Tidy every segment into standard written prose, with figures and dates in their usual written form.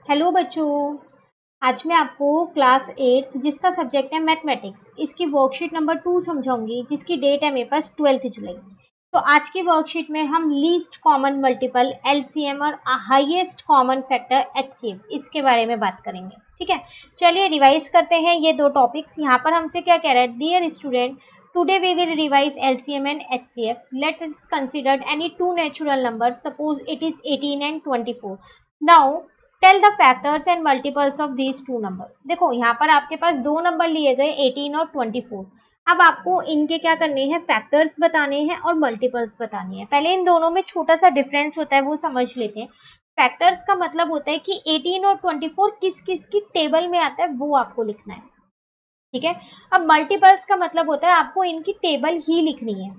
Hello बच्चों। आज मैं आपको क्लास 8 जिसका सब्जेक्ट है मैथमेटिक्स इसकी वर्कशीट नंबर 2 समझाऊंगी जिसकी डेट है मेरे पास 12 जुलाई। तो आज की वर्कशीट में हम लीस्ट कॉमन मल्टीपल एलसीएम और हाईएस्ट कॉमन फैक्टर एचसीएफ इसके बारे में बात करेंगे। ठीक है, चलिए रिवाइज करते हैं ये दो टॉपिक्स। यहाँ पर हमसे क्या कह रहा है, dear student today we will revise LCM and HCF. Let us consider any two natural number, suppose it is 18 and 24। Now tell the factors and multiples of these two number. देखो यहाँ पर आपके पास दो नंबर लिए गए 18 और 24। अब आपको इनके क्या करने हैं, फैक्टर्स बताने हैं और मल्टीपल्स बताने हैं। पहले इन दोनों में छोटा सा डिफरेंस होता है वो समझ लेते हैं। फैक्टर्स का मतलब होता है कि 18 और 24 किस किस की टेबल में आता है वो आपको लिखना है। ठीक है, अब मल्टीपल्स का मतलब होता है आपको इनकी टेबल ही लिखनी है।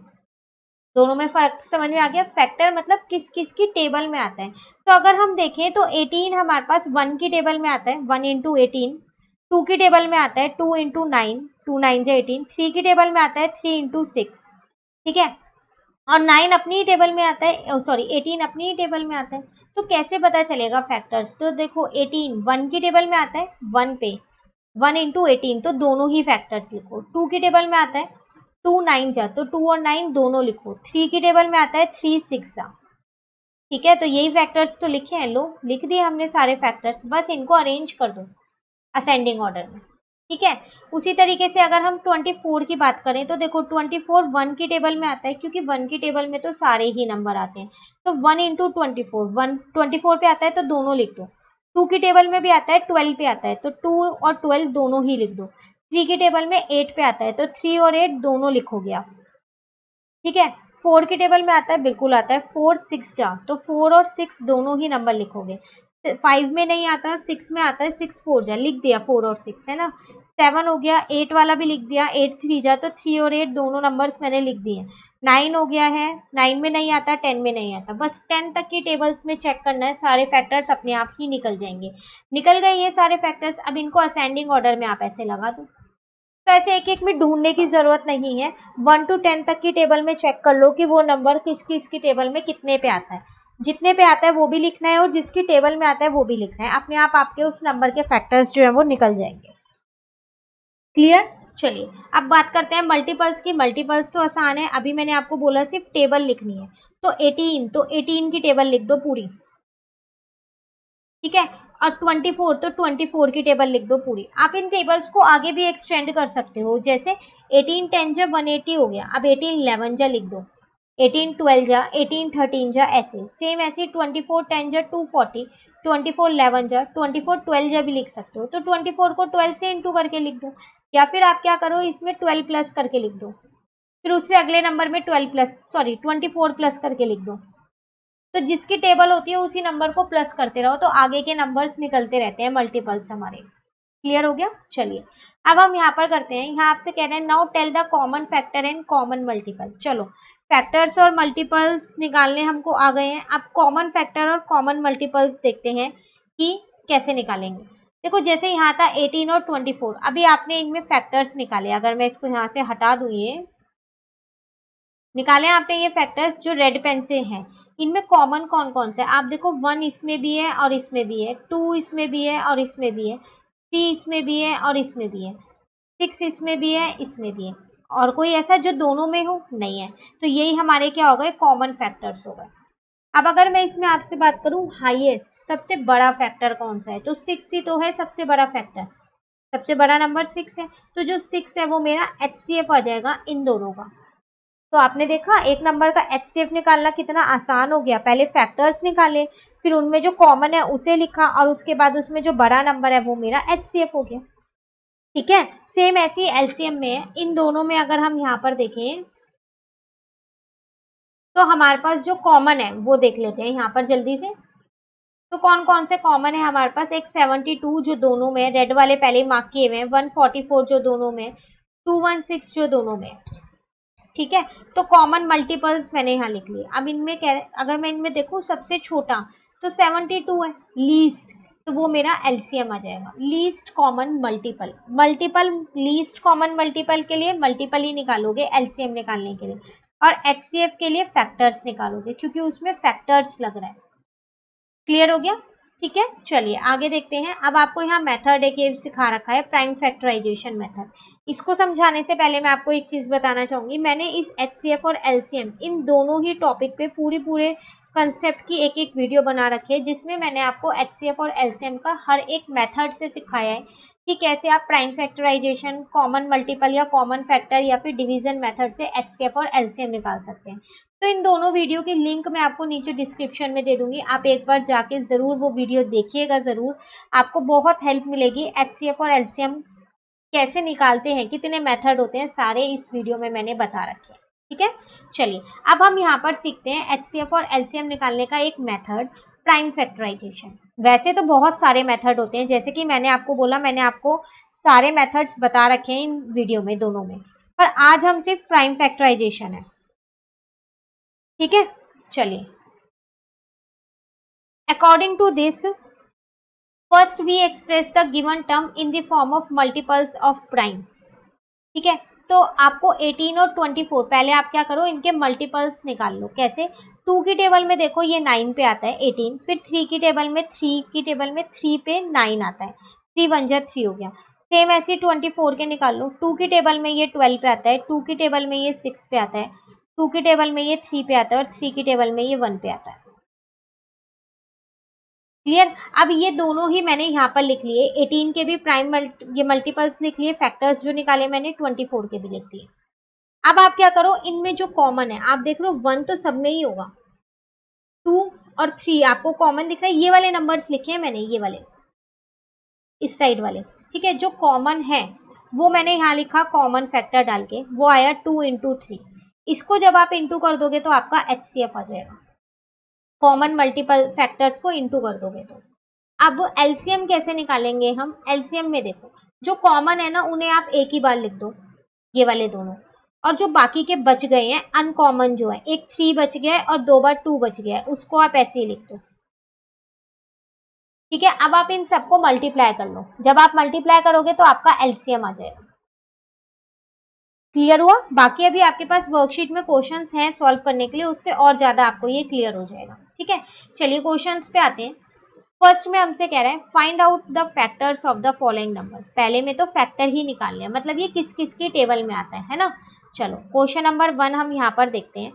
दोनों में फर्क समझ में आ गया। फैक्टर मतलब किस किस की टेबल में आता है। तो अगर हम देखें तो 18 हमारे पास 1 की टेबल में आता है, 1 इंटू 18। 2 की टेबल में आता है 2 इंटू 9, 2 9 जा 18। 3 की टेबल में आता है 3 इंटू 6। ठीक है, और 9 अपनी ही टेबल में आता है, सॉरी 18 अपनी ही टेबल में आता है। तो कैसे पता चलेगा फैक्टर्स, तो देखो 18 1 की टेबल में आता है 1 पे, 1 इंटू 18 तो दोनों ही फैक्टर्स लिखो। 2 की टेबल में आता है 2 9 जा तो 2 और 9 दोनों लिखो। 3 की टेबल में आता है 3 6 जा। ठीक है, तो यही फैक्टर्स तो लिखे हैं, लो लिख दिए हमने सारे फैक्टर्स। बस इनको अरेंज कर दो असेंडिंग ऑर्डर में। ठीक है, उसी तरीके से अगर हम 24 की बात करें तो देखो 24 1 की टेबल में आता है, क्योंकि 1 की टेबल में तो सारे ही नंबर आते हैं। तो 1 इंटू 24, 1 24 पे आता है तो दोनों लिख दो। 2 की टेबल में भी आता है, 12 पे आता है तो 2 और 12 दोनों ही लिख दो। 3 की टेबल में 8 पे आता है तो 3 और 8 दोनों लिखोगे आप। ठीक है, 4 की टेबल में आता है, बिल्कुल आता है 4 6 जा तो 4 और 6 दोनों ही नंबर लिखोगे। 5 में नहीं आता, 6 में आता है, 6 4 जा लिख दिया, 4 और 6 है ना। 7 हो गया, 8 वाला भी लिख दिया, 8 3 जा तो 3 और 8 दोनों नंबर्स मैंने लिख दिए। 9 हो गया है, 9 में नहीं आता, 10 में नहीं आता। बस 10 तक की टेबल्स में चेक करना है, सारे फैक्टर्स अपने आप ही निकल जाएंगे। निकल गए ये सारे फैक्टर्स। अब इनको असेंडिंग ऑर्डर में आप ऐसे लगा दो। तो ऐसे एक एक में ढूंढने की जरूरत नहीं है। 1 to 10 तक की टेबल में चेक कर लो कि वो नंबर किस किस की टेबल में कितने पे आता है। जितने पे आता है वो भी लिखना है और जिसकी टेबल में आता है वो भी लिखना है। अपने आप आपके उस नंबर के फैक्टर्स जो है वो निकल जाएंगे। क्लियर। चलिए अब बात करते हैं मल्टीपल्स की। मल्टीपल्स तो आसान है, अभी मैंने आपको बोला सिर्फ टेबल लिखनी है। तो 18, तो 18 की टेबल लिख दो पूरी। ठीक है, और 24 तो 24 की टेबल लिख दो पूरी। आप इन टेबल्स को आगे भी एक्सटेंड कर सकते हो, जैसे 18 10 जा 180 हो गया, अब 18 11 जा लिख दो, 18 12 जा, 18 13 जा, ऐसे सेम ऐसे 24 10 जा 240, 24 11 जा, 24 12 जा भी लिख सकते हो। तो 24 को 12 से इंटू करके लिख दो, या फिर आप क्या करो इसमें 12 प्लस करके लिख दो, फिर उससे अगले नंबर में 12 प्लस, सॉरी 24 प्लस करके लिख दो। तो जिसकी टेबल होती है उसी नंबर को प्लस करते रहो तो आगे के नंबर्स निकलते रहते हैं मल्टीपल्स हमारे। क्लियर हो गया। चलिए अब हम यहाँ पर करते हैं, यहाँ आपसे कह रहे हैं now tell the common factor and common multiple. चलो फैक्टर्स और मल्टीपल्स निकालने हमको आ गए हैं। अब कॉमन फैक्टर और कॉमन मल्टीपल्स देखते हैं कि कैसे निकालेंगे। देखो जैसे यहाँ था 18 और 24, अभी आपने इनमें फैक्टर्स निकाले। अगर मैं इसको यहाँ से हटा दूं, ये निकाले आपने ये फैक्टर्स जो रेड पेन से हैं। इनमें कॉमन कौन कौन से है आप देखो, 1 इसमें भी है और इसमें भी है, 2 इसमें भी है और इसमें भी है, 3 इसमें भी है और इसमें भी है, 6 इसमें भी है, इसमें भी है। और कोई ऐसा जो दोनों में हो नहीं है। तो यही हमारे क्या हो गए, कॉमन फैक्टर्स हो गए। अब अगर मैं इसमें आपसे बात करूं हाईएस्ट सबसे बड़ा फैक्टर कौन सा है, तो 6 ही तो है सबसे बड़ा फैक्टर। सबसे बड़ा नंबर 6 है, तो जो 6 है वो मेरा एचसीएफ आ जाएगा इन दोनों का। तो आपने देखा एक नंबर का एचसीएफ निकालना कितना आसान हो गया। पहले फैक्टर्स निकाले, फिर उनमें जो कॉमन है उसे लिखा और उसके बाद उसमें जो बड़ा नंबर है वो मेरा एचसीएफ हो गया। ठीक है, सेम ऐसी एलसीएम में है। इन दोनों में अगर हम यहाँ पर देखें तो हमारे पास जो कॉमन है वो देख लेते हैं यहाँ पर जल्दी से। तो कौन कौन से कॉमन है हमारे पास, एक 72 जो दोनों में, रेड वाले पहले मार्क किए हुए हैं, 144 जो दोनों में, 216 जो दोनों में। ठीक है, तो कॉमन मल्टीपल्स मैंने यहाँ लिख लिए। अब इनमें क्या है, अगर मैं इनमें देखूँ सबसे छोटा तो 72 है, लीस्ट तो वो मेरा एलसीएम आ जाएगा, least common multiple. Multiple least common multiple के लिए मल्टीपल ही निकालोगे एलसीएम निकालने के लिए, और एचसीएफ के लिए फैक्टर्स निकालोगे क्योंकि उसमें फैक्टर्स लग रहा है। क्लियर हो गया। ठीक है, चलिए आगे देखते हैं। अब आपको यहाँ मेथड एक ये सिखा रखा है, प्राइम फैक्टराइजेशन मेथड। इसको समझाने से पहले मैं आपको एक चीज बताना चाहूंगी। मैंने इस HCF और LCM इन दोनों ही टॉपिक पे पूरे कंसेप्ट की एक एक वीडियो बना रखी है, जिसमें मैंने आपको HCF और LCM का हर एक मेथड से सिखाया है कि कैसे आप प्राइम फैक्टराइजेशन, कॉमन मल्टीपल या कॉमन फैक्टर या फिर डिवीजन मेथड से HCF और LCM निकाल सकते हैं। तो इन दोनों वीडियो की लिंक मैं आपको नीचे डिस्क्रिप्शन में दे दूंगी, आप एक बार जाके जरूर वो वीडियो देखिएगा, जरूर आपको बहुत हेल्प मिलेगी। HCF और LCM कैसे निकालते हैं, कितने मेथड होते हैं, सारे इस वीडियो में मैंने बता रखे हैं। ठीक है, चलिए अब हम यहाँ पर सीखते हैं HCF और LCM निकालने का एक मेथड, प्राइम फैक्टराइजेशन। वैसे तो बहुत सारे मेथड होते हैं, जैसे कि मैंने आपको बोला, मैंने आपको सारे मेथड्स बता रखे हैं इन वीडियो में दोनों में, पर आज हम सिर्फ प्राइम फैक्टराइजेशन है। ठीक है, चलिए according to this first we express the given term in the form of multiples of prime. ठीक है, तो आपको 18 और 24 पहले आप क्या करो, इनके मल्टीपल्स निकाल लो। कैसे? 2 की टेबल में देखो ये 9 पे आता है 18, फिर 3 की टेबल में 3 पे 9 आता है, 3 1 जा 3 हो गया। सेम ऐसे 24 के निकाल लो। 2 की टेबल में ये 12 पे आता है, 2 की टेबल में ये 6 पे आता है, 2 की टेबल में ये 3 पे आता है और 3 की टेबल में ये 1 पे आता है। क्लियर? अब ये दोनों ही मैंने यहाँ पर लिख लिए, 18 के भी प्राइम ये मल्टीपल्स लिख लिए, फैक्टर्स जो निकाले मैंने 24 के भी लिख दिए। अब आप क्या करो, इनमें जो कॉमन है आप देख लो, 1 तो सब में ही होगा, 2 और 3 आपको कॉमन दिख रहा है, ये वाले नंबर्स लिखे हैं मैंने, ये वाले इस साइड वाले। ठीक है, जो कॉमन है वो मैंने यहाँ लिखा कॉमन फैक्टर डाल के, वो आया 2 इंटू 3। इसको जब आप इंटू कर दोगे तो आपका HCF आ जाएगा, कॉमन मल्टीपल फैक्टर्स को इंटू कर दोगे तो। अब LCM कैसे निकालेंगे हम? LCM में देखो, जो कॉमन है ना उन्हें आप एक ही बार लिख दो, ये वाले दोनों, और जो बाकी के बच गए हैं अनकॉमन जो है, एक 3 बच गया है और 2 बार 2 बच गया है, उसको आप ऐसे ही लिख दो। ठीक है, अब आप इन सबको मल्टीप्लाई कर लो, जब आप मल्टीप्लाई करोगे तो आपका LCM आ जाएगा। क्लियर हुआ? बाकी अभी आपके पास वर्कशीट में क्वेश्चंस हैं सॉल्व करने के लिए, उससे और ज्यादा आपको ये क्लियर हो जाएगा। ठीक है, चलिए क्वेश्चंस पे आते हैं। फर्स्ट में हमसे कह रहा है find out the factors of the following number. पहले में तो फैक्टर ही निकालने हैं, मतलब ये किस किस की टेबल में आता है ना। चलो क्वेश्चन नंबर 1 हम यहाँ पर देखते हैं।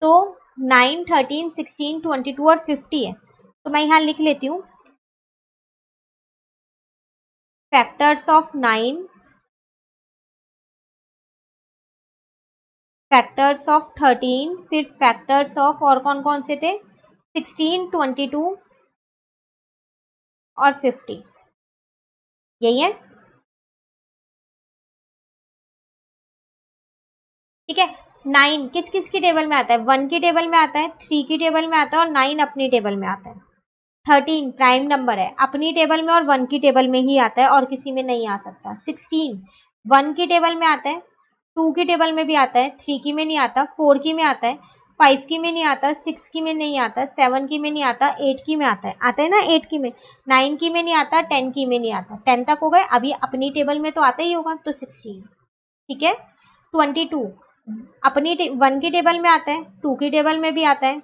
तो 9 13 16 22 और 50 है, तो मैं यहाँ लिख लेती हूँ फैक्टर्स ऑफ 9, फैक्टर्स ऑफ 13, फिर फैक्टर्स ऑफ और कौन कौन से थे, 16 22 और 50, यही है। ठीक है, 9 किस किस की टेबल में आता है, 1 की टेबल में आता है, 3 की टेबल में आता है और 9 अपनी टेबल में आता है। 13 प्राइम नंबर है, अपनी टेबल में और 1 की टेबल में ही आता है और किसी में नहीं आ सकता। 16 1 की टेबल में आता है, 2 की टेबल में भी आता है, 3 की में नहीं आता, 4 की में आता है, 5 की में नहीं आता, 6 की में नहीं आता, 7 की में नहीं आता, 8 की में आता है ना 8 की में, 9 की में नहीं आता, 10 की में नहीं आता। 10 तक हो गए, अभी अपनी टेबल में तो आता ही होगा, तो 16। ठीक है, 22 अपनी 1 की टेबल में आता है, 2 की टेबल में भी आता है,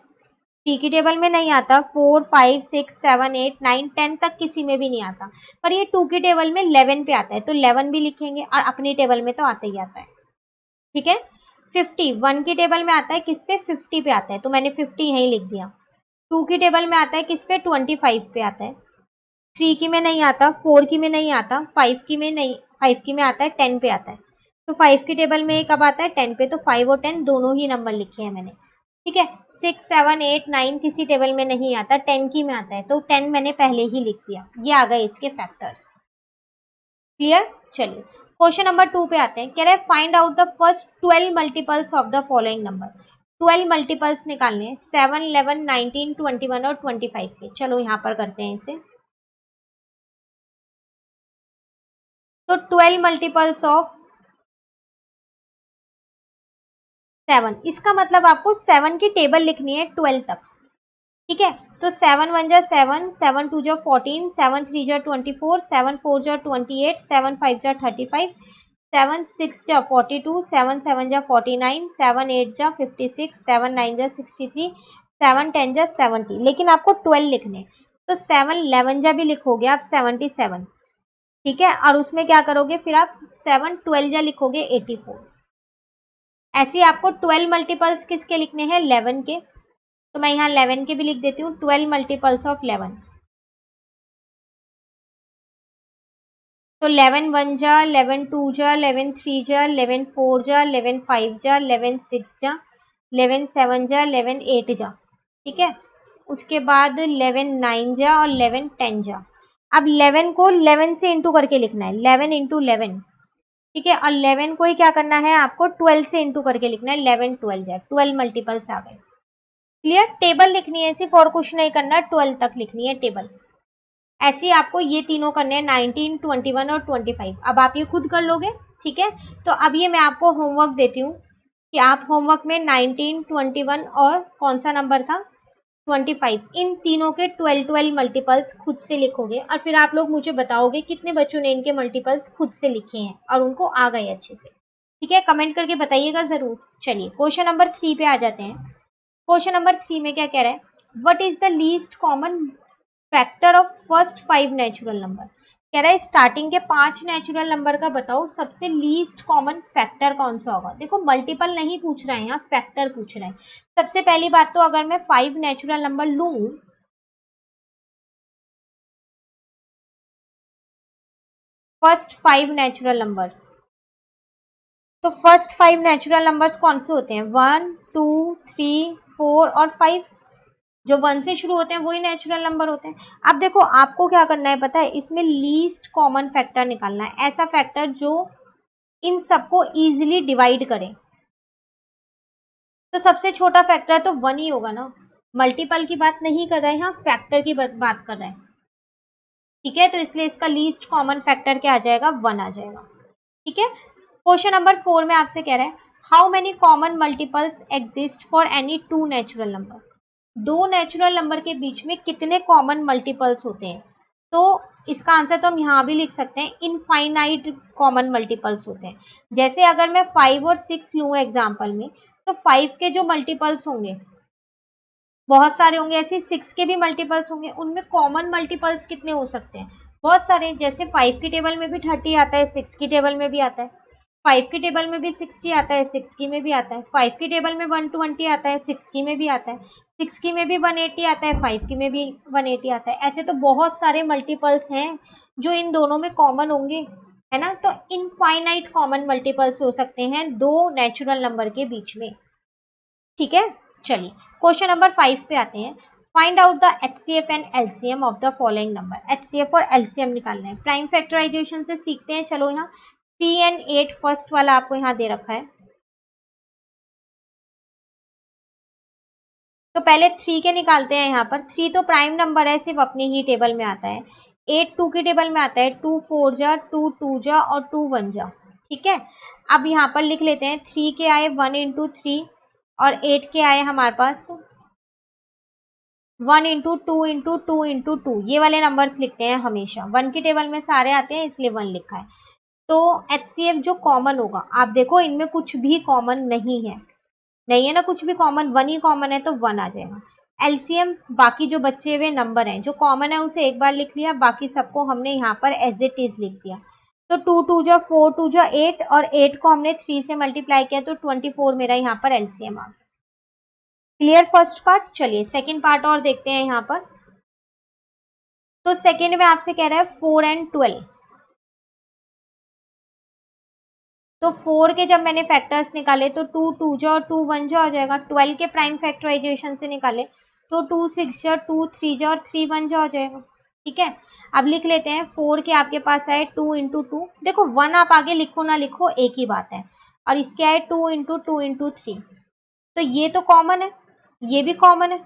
3 की टेबल में नहीं आता, 4 5 6 7 8 9 10 तक किसी में भी नहीं आता, पर ये 2 की टेबल में 11 पे आता है, तो 11 भी लिखेंगे और अपनी टेबल में तो आता ही आता है। ठीक है, 50 1 की टेबल में आता है, किस पे, 50 पे आता है, तो मैंने 50 यहीं लिख दिया। 2 की टेबल में आता है किस पे, 25 पे आता है। 3 की में नहीं आता, 4 की में नहीं आता, 5 की में नहीं, 5 की में आता है, 10 पे आता है, तो 5 की टेबल में कब आता है, 10 पे, तो 5 और 10 दोनों ही नंबर लिखे हैं मैंने। ठीक है, 6 7 8 9 किसी टेबल में नहीं आता, 10 की में आता है, तो 10 मैंने पहले ही लिख दिया। ये आ गए इसके फैक्टर्स। क्लियर? चलिए क्वेश्चन नंबर 2 पे आते हैं। कह रहे हैं find out the first 12 multiples of the following number. 12 multiples निकालने हैं, 7 11 19 21 और 25 के। चलो यहाँ पर करते हैं इसे। तो 12 मल्टीपल्स ऑफ 7, इसका मतलब आपको 7 की टेबल लिखनी है 12 तक। ठीक है, तो 7 1 जा 7, 7 2 जा 14, 7 3 जा 24, 7 4 जा 28, 7 5 जा 35, 7 6 जा 42, 7 7 जा 49, 7 8 जा 56, 7 9 जा 63, 7 10 जा 70, लेकिन आपको 12 लिखने। तो 7 11 जा भी लिखोगे आप 77, ठीक है, और उसमें क्या करोगे फिर आप 7 12 जा लिखोगे 84। ऐसे ही आपको 12 मल्टीपल्स किसके लिखने हैं, 11 के, तो मैं यहाँ 11 के भी लिख देती हूँ, 12 मल्टीपल्स ऑफ 11। तो 11 1 जा, 11 2 जा, 11 3 जा, 11 4 जा, 11 5 जा, 11 6 जा, 11 7 जा, 11 8 जा, ठीक है। उसके बाद 11 9 जा और 11 10 जा। अब 11 को 11 से इंटू करके लिखना है, 11 इंटू 11, ठीक है, और 11 को ही क्या करना है आपको 12 से इंटू करके लिखना है, 11 12 जा, 12 मल्टीपल्स आ गए। क्लियर, टेबल लिखनी है, सिर्फ और कुछ नहीं करना, 12 तक लिखनी है टेबल। ऐसे ही आपको ये तीनों करने हैं, 19 21 और 25। अब आप ये खुद कर लोगे, ठीक है। तो अब ये मैं आपको होमवर्क देती हूँ कि आप होमवर्क में 19 21 और कौन सा नंबर था 25, इन तीनों के 12 12 मल्टीपल्स खुद से लिखोगे और फिर आप लोग मुझे बताओगे कितने बच्चों ने इनके मल्टीपल्स खुद से लिखे हैं और उनको आ गए अच्छे से, ठीक है। कमेंट करके बताइएगा जरूर। चलिए क्वेश्चन नंबर 3 पे आ जाते हैं। क्वेश्चन नंबर 3 में क्या कह रहा है, what is the least common factor of first 5 natural number. कह रहा है स्टार्टिंग के 5 नेचुरल नंबर का बताओ सबसे लीस्ट कॉमन फैक्टर कौन सा होगा। देखो मल्टीपल नहीं पूछ रहे हैं, यहाँ फैक्टर पूछ रहे हैं। सबसे पहली बात तो अगर मैं 5 नेचुरल नंबर लूं, फर्स्ट 5 नेचुरल नंबर्स, तो फर्स्ट 5 नेचुरल नंबर्स कौन से होते हैं, 1 2 3 4 और 5। जो 1 से शुरू होते हैं वही नेचुरल नंबर होते हैं। अब देखो आपको क्या करना है पता है, इसमें लीस्ट कॉमन फैक्टर निकालना है, ऐसा फैक्टर जो इन सबको इजीली डिवाइड करें। तो सबसे छोटा फैक्टर तो 1 ही होगा ना, मल्टीपल की बात नहीं कर रहे हैं, यहाँ फैक्टर की बात कर रहे हैं, ठीक है। तो इसलिए इसका लीस्ट कॉमन फैक्टर क्या आ जाएगा, 1 आ जाएगा, ठीक है। क्वेश्चन नंबर 4 में आपसे कह रहा है how many common multiples exist for any 2 natural number. दो नेचुरल नंबर के बीच में कितने कॉमन मल्टीपल्स होते हैं। तो इसका आंसर तो हम यहाँ भी लिख सकते हैं, इनफाइनाइट कॉमन मल्टीपल्स होते हैं। जैसे अगर मैं 5 और 6 लूँ एग्जाम्पल में, तो 5 के जो मल्टीपल्स होंगे बहुत सारे होंगे, ऐसे 6 के भी मल्टीपल्स होंगे, उनमें कॉमन मल्टीपल्स कितने हो सकते हैं, बहुत सारे। जैसे 5 की टेबल में भी 30 आता है, 6 की टेबल में भी आता है, 5 की टेबल में भी 60 आता है, 6 की में भी आता है, 5 की टेबल में 120 आता है, 6 की में भी आता है, 6 की में भी 180 आता है, 5 की में भी 180 आता है। ऐसे तो बहुत सारे मल्टीपल्स हैं जो इन दोनों में कॉमन होंगे, है ना। तो इनफाइनाइट कॉमन मल्टीपल्स हो सकते हैं दो नेचुरल नंबर के बीच में, ठीक है। चलिए क्वेश्चन नंबर 5 पे आते हैं। Find out the HCF and LCM of the following number. HCF और एलसीएम निकालना है, प्राइम फैक्टराइजेशन से सीखते हैं। चलो यहाँ 3 and 8 फर्स्ट वाला आपको यहाँ दे रखा है, तो पहले 3 के निकालते हैं। यहाँ पर 3 तो प्राइम नंबर है, सिर्फ अपनी ही टेबल में आता है। 8 2 की टेबल में आता है, 2 4 जा, 2 2 जा और 2 1 जा, ठीक है। अब यहाँ पर लिख लेते हैं 3 के आए 1 इंटू 3 और 8 के आए हमारे पास 1 इंटू 2 इंटू 2 इंटू 2। ये वाले नंबर्स लिखते हैं हमेशा, 1 की टेबल में सारे आते हैं इसलिए 1 लिखा है। तो एचसीएफ जो कॉमन होगा, आप देखो इनमें कुछ भी कॉमन नहीं है, नहीं है ना कुछ भी कॉमन, 1 ही कॉमन है तो 1 आ जाएगा। एलसीएम बाकी जो बचे हुए नंबर हैं जो कॉमन है उसे एक बार लिख लिया, बाकी सबको हमने यहाँ पर एज इट इज लिख दिया। तो 2 2 जा 4 2 जा 8 और 8 को हमने 3 से मल्टीप्लाई किया तो 24 मेरा यहाँ पर एलसीएम आ गया। Clear first part. चलिए सेकेंड पार्ट और देखते हैं यहाँ पर। तो सेकेंड में आपसे कह रहा है 4 and 12। तो 4 के जब मैंने फैक्टर्स निकाले तो 2 2 जा और 2 1 जा हो जाएगा। 12 के प्राइम फैक्टराइजेशन से निकाले तो 2 6 जा, 2 3 जा और 3 1 जा हो जाएगा, ठीक है। अब लिख लेते हैं 4 के आपके पास आए 2 इंटू 2, देखो 1 आप आगे लिखो ना लिखो एक ही बात है, और इसके आए 2 इंटू 2 इंटू 3। तो ये तो कॉमन है, ये भी कॉमन है,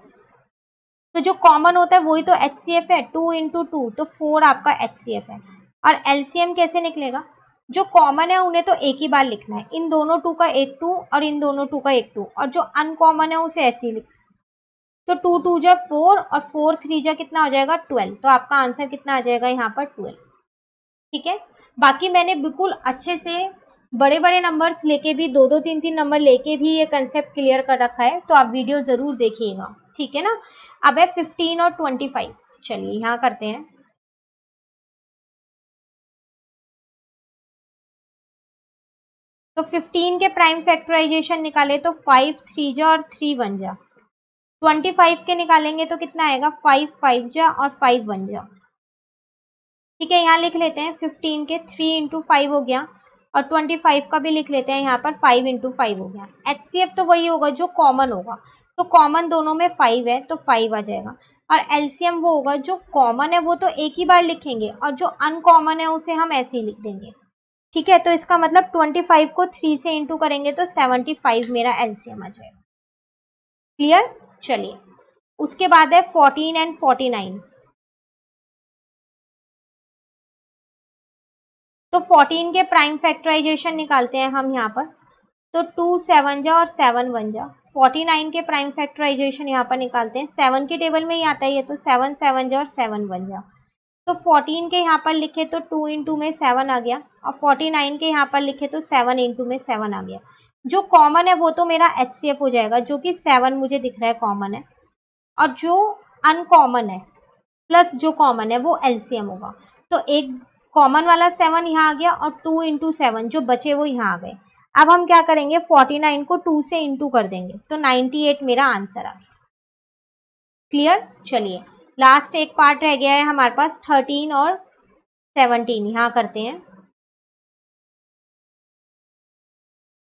तो जो कॉमन होता है वही तो एचसीएफ है। 2 इंटू 2 तो 4 आपका एचसीएफ है। और एलसीएम कैसे निकलेगा, जो कॉमन है उन्हें तो एक ही बार लिखना है, इन दोनों 2 का एक 2 और इन दोनों 2 का एक 2, और जो अनकॉमन है उसे ऐसे ही लिख। तो 2 2 जा 4 और 4 3 जा कितना हो जाएगा 12। तो आपका आंसर कितना आ जाएगा यहाँ पर 12, ठीक है। बाकी मैंने बिल्कुल अच्छे से बड़े बड़े नंबर्स लेके भी 2 2 3 3 नंबर लेके भी ये कंसेप्ट क्लियर कर रखा है, तो आप वीडियो जरूर देखिएगा, ठीक है ना। अब है 15 और 25। चलिए यहाँ करते हैं। तो 15 के प्राइम फैक्टराइजेशन निकाले तो 5 3 जा और 3 1 जा। 25 के निकालेंगे तो कितना आएगा, 5 5 जा और 5 1 जा। ठीक है, यहाँ लिख लेते हैं 15 के 3 इंटू 5 हो गया और 25 का भी लिख लेते हैं यहाँ पर 5 इंटू 5 हो गया। HCF तो वही होगा जो कॉमन होगा, तो कॉमन दोनों में 5 है तो 5 आ जाएगा। और LCM वो होगा जो कॉमन है वो तो एक ही बार लिखेंगे और जो अनकॉमन है उसे हम ऐसे ही लिख देंगे। ठीक है, तो इसका मतलब 25 को 3 से इंटू करेंगे तो 75 मेरा LCM आ जाएगा। क्लियर। चलिए उसके बाद है 14 एंड 49। तो 14 के प्राइम फैक्टराइजेशन निकालते हैं हम यहाँ पर। तो 2 7 जा और 7 1 जा। 49 के प्राइम फैक्टराइजेशन यहाँ पर निकालते हैं, 7 के टेबल में ही आता है ये, तो 7 7 जा और 7 1 जा। तो 14 के यहाँ पर लिखे तो 2 इंटू में 7 आ गया और 49 के यहाँ पर लिखे तो 7 इंटू में 7 आ गया। जो कॉमन है वो तो मेरा HCF हो जाएगा, जो कि 7 मुझे दिख रहा है कॉमन है, और जो अनकॉमन है प्लस जो कॉमन है वो LCM होगा। तो एक कॉमन वाला 7 यहाँ आ गया और 2 इंटू 7 जो बचे वो यहाँ आ गए। अब हम क्या करेंगे, 49 को 2 से इंटू कर देंगे तो 98 मेरा आंसर आ गया। क्लियर। चलिए लास्ट एक पार्ट रह गया है हमारे पास, 13 और 17। यहाँ करते हैं।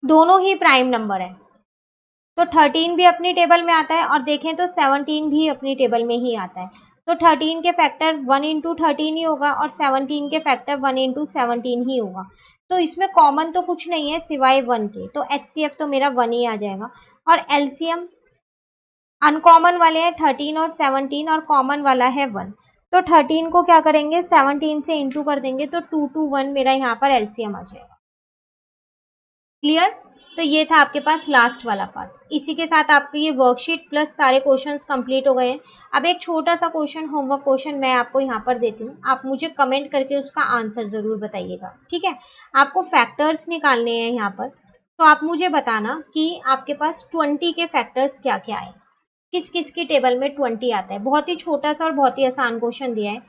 दोनों ही प्राइम नंबर है, तो 13 भी अपनी टेबल में आता है और देखें तो 17 भी अपनी टेबल में ही आता है। तो 13 के फैक्टर 1 इंटू 13 ही होगा और 17 के फैक्टर 1 इंटू 17 ही होगा। तो इसमें कॉमन तो कुछ नहीं है सिवाय 1 के, तो HCF तो मेरा 1 ही आ जाएगा। और LCM अनकॉमन वाले हैं 13 और 17 और कॉमन वाला है 1। तो 13 को क्या करेंगे, 17 से इंटू कर देंगे तो 2 2 1 मेरा यहाँ पर LCM आ जाएगा। क्लियर। तो ये था आपके पास लास्ट वाला पार्ट। इसी के साथ आपकी ये वर्कशीट प्लस सारे क्वेश्चंस कंप्लीट हो गए हैं। अब एक छोटा सा क्वेश्चन, होमवर्क क्वेश्चन मैं आपको यहाँ पर देती हूँ, आप मुझे कमेंट करके उसका आंसर जरूर बताइएगा। ठीक है, आपको फैक्टर्स निकालने हैं यहाँ पर, तो आप मुझे बताना कि आपके पास 20 के फैक्टर्स क्या क्या है, किस किस की टेबल में 20 आता है। बहुत ही छोटा सा और बहुत ही आसान क्वेश्चन दिया है।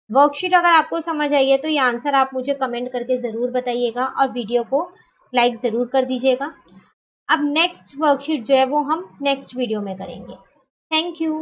वर्कशीट अगर आपको समझ आई है तो ये आंसर आप मुझे कमेंट करके जरूर बताइएगा और वीडियो को लाइक जरूर कर दीजिएगा। अब नेक्स्ट वर्कशीट जो है वो हम नेक्स्ट वीडियो में करेंगे। Thank you.